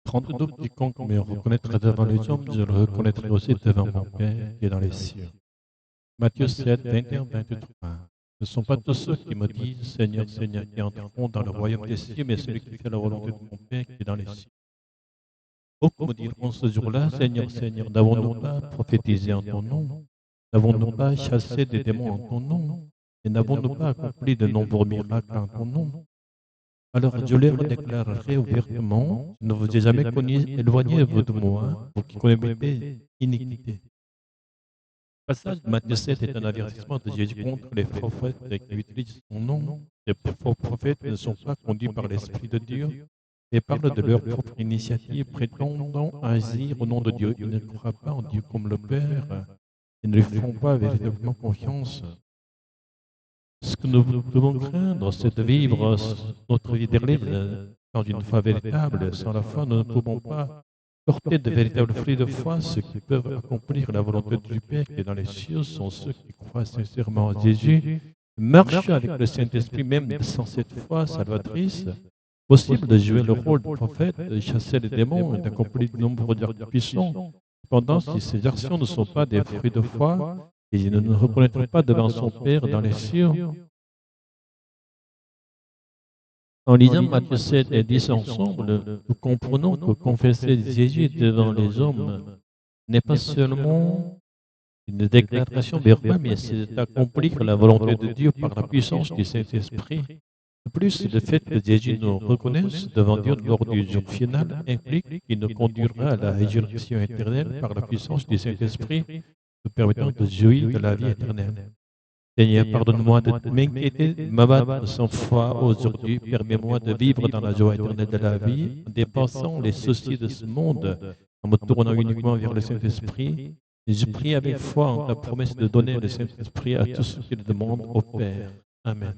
32, quiconque me reconnaîtra devant les hommes, je le reconnaîtrai aussi devant mon Père qui est dans les cieux. Matthieu 7, 21, 23. Ce ne sont pas tous ceux qui me disent Seigneur, Seigneur, qui entreront dans le royaume des cieux, mais celui qui fait la volonté de mon Père qui est dans les cieux. Beaucoup me diront ce jour-là, Seigneur, Seigneur, n'avons-nous pas prophétisé en ton nom? N'avons-nous pas chassé des démons en ton nom? Et n'avons-nous pas accompli de nombreux miracles en ton nom? Alors je leur déclarerai ouvertement, je ne vous ai jamais connu, éloignez-vous de moi, vous qui commettez iniquité. Le passage de Matthieu 7 est un avertissement de Jésus contre les faux prophètes qui utilisent son nom. Les faux prophètes ne sont pas conduits par l'Esprit de Dieu et parlent de leur propre initiative, prétendant agir au nom de Dieu. Ils ne croient pas en Dieu comme le Père et ne lui font pas véritablement confiance. Ce que nous devons craindre, c'est de vivre notre vie d'église dans une foi véritable. Sans la foi, nous ne pouvons pas porter de véritables fruits de foi. Ceux qui peuvent accomplir la volonté du Père qui est dans les cieux sont ceux qui croient sincèrement en Jésus, marchent avec le Saint-Esprit, même sans cette foi salvatrice. Possible de jouer le rôle de prophète, de chasser les démons et d'accomplir de nombreux actes puissants. Cependant, si ces actions ne sont pas des fruits de foi, et il ne nous reconnaîtra pas devant son Père dans les cieux. En lisant Matthieu 7 et 10 ensemble, nous comprenons que confesser Jésus devant les hommes n'est pas seulement une déclaration verbale, mais c'est accomplir la volonté de Dieu par la puissance du Saint-Esprit. De plus, le fait que Jésus nous reconnaisse devant Dieu lors du jour final implique qu'il nous conduira à la résurrection éternelle par la puissance du Saint-Esprit, nous permettant de jouir de la vie éternelle. Seigneur, pardonne-moi de m'inquiéter, de m'abattre sans foi aujourd'hui. Permets-moi de vivre dans la joie éternelle de la vie, en dépassant les soucis de ce monde, en me tournant uniquement vers le Saint-Esprit. Et je prie avec foi en ta promesse de donner le Saint-Esprit à tous ceux qui le demandent au Père. Amen.